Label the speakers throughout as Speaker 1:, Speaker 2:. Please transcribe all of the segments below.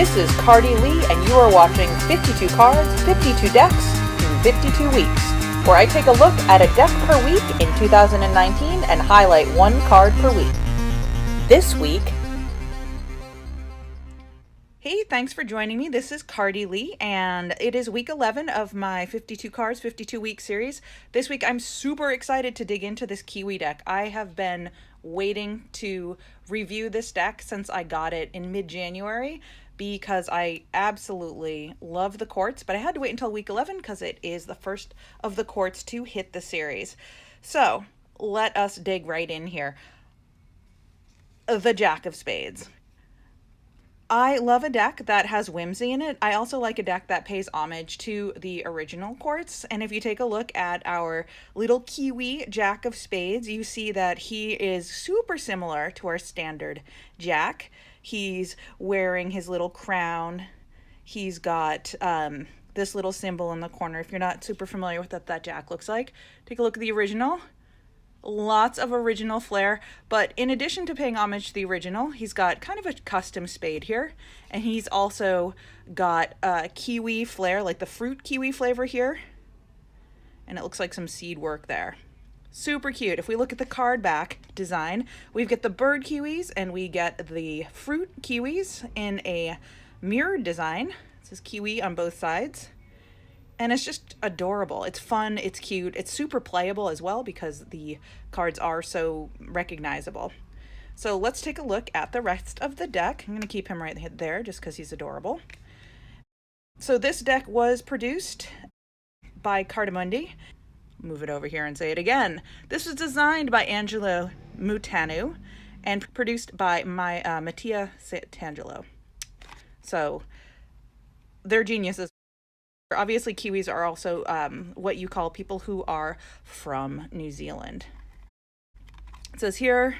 Speaker 1: This is Cardi Lee, and you are watching 52 Cards, 52 Decks in 52 Weeks, where I take a look at a deck per week in 2019 and highlight one card per week. This week... Hey, thanks for joining me. This is Cardi Lee, and it is week 11 of my 52 Cards, 52 Week series. This week, I'm super excited to dig into this KIWI deck. I have been waiting to review this deck since I got it in mid-January, because I absolutely love the courts, but I had to wait until week 11 because it is the first of the courts to hit the series. So let us dig right in here. The Jack of Spades. I love a deck that has whimsy in it. I also like a deck that pays homage to the original courts. And if you take a look at our little KIWI Jack of Spades, you see that he is super similar to our standard Jack. He's wearing his little crown. He's got this little symbol in the corner. If you're not super familiar with what that Jack looks like, take a look at the original. Lots of original flair, but in addition to paying homage to the original, he's got kind of a custom spade here, and he's also got kiwi flair, like the fruit kiwi flavor here, and it looks like some seed work there. Super cute. If we look at the card back design, we've got the bird kiwis and we get the fruit kiwis in a mirrored design. It says kiwi on both sides. And it's just adorable. It's fun, it's cute, it's super playable as well because the cards are so recognizable. So let's take a look at the rest of the deck. I'm going to keep him right there just because he's adorable. So this deck was produced by Cardamundi. Move it over here and say it again. This was designed by Angela Munteanu and produced by Mattia Santangelo. So they're geniuses. Obviously, Kiwis are also what you call people who are from New Zealand. It says here,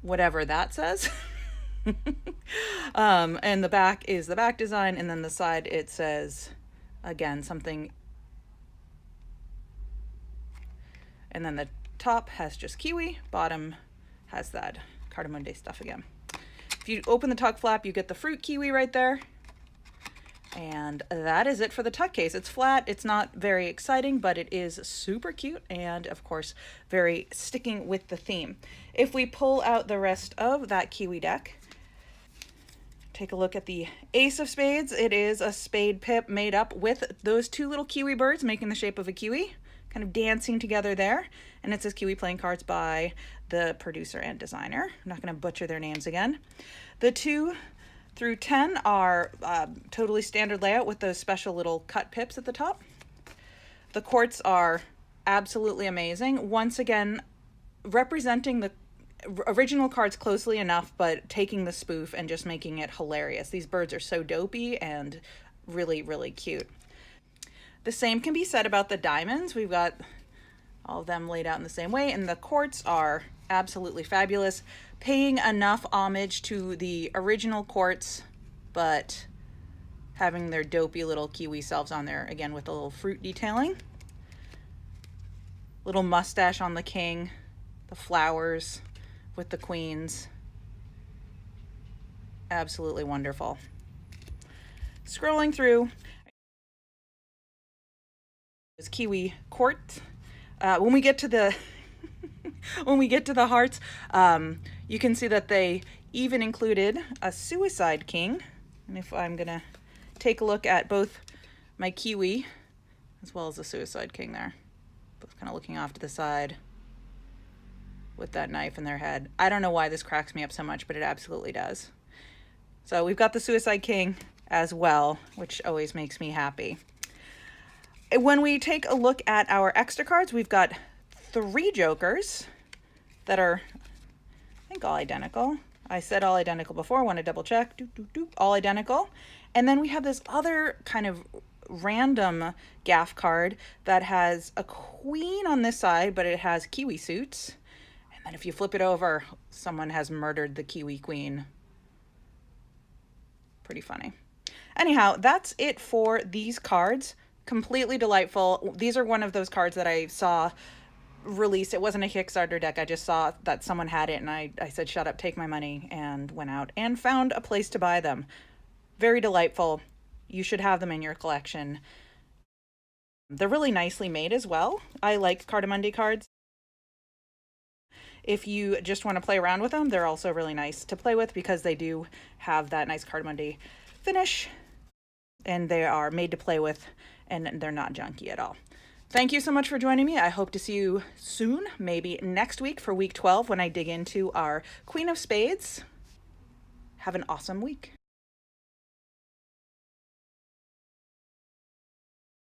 Speaker 1: whatever that says. And the back is the back design, and then the side it says, again, something. And then the top has just Kiwi, bottom has that Cardamundi stuff again. If you open the tuck flap, you get the fruit kiwi right there. And that is it for the tuck case. It's flat, it's not very exciting, but it is super cute and, of course, very sticking with the theme. If we pull out the rest of that KIWI deck, take a look at the Ace of Spades. It is a spade pip made up with those two little kiwi birds making the shape of a kiwi, kind of dancing together there. And it says KIWI Playing Cards by the producer and designer. I'm not going to butcher their names again. The 2 through 10 are totally standard layout with those special little cut pips at the top. The courts are absolutely amazing. Once again, representing the original cards closely enough, but taking the spoof and just making it hilarious. These birds are so dopey and really, really cute. The same can be said about the diamonds. We've got all of them laid out in the same way, and the courts are absolutely fabulous, paying enough homage to the original courts, but having their dopey little kiwi selves on there, again with a little fruit detailing. Little mustache on the king, the flowers with the queens. Absolutely wonderful. Scrolling through, this KIWI court. When we get to the when we get to the hearts, you can see that they even included a suicide king. And if I'm gonna take a look at both my KIWI as well as the suicide king there, both kind of looking off to the side with that knife in their head. I don't know why this cracks me up so much, but it absolutely does. So we've got the suicide king as well, which always makes me happy. When we take a look at our extra cards, we've got 3 jokers that are, I think, all identical. I said all identical before. I want to double check. All identical. And then we have this other kind of random gaff card that has a queen on this side, but it has kiwi suits. And then if you flip it over, someone has murdered the kiwi queen. Pretty funny. Anyhow, that's it for these cards. Completely delightful. These are one of those cards that I saw released. It wasn't a Kickstarter deck. I just saw that someone had it, and I said, shut up, take my money, and went out and found a place to buy them. Very delightful. You should have them in your collection. They're really nicely made as well. I like Cartamundi cards. If you just want to play around with them, they're also really nice to play with because they do have that nice Cartamundi finish, and they are made to play with, and they're not junky at all. Thank you so much for joining me. I hope to see you soon, maybe next week for week 12 when I dig into our Queen of Spades. Have an awesome week.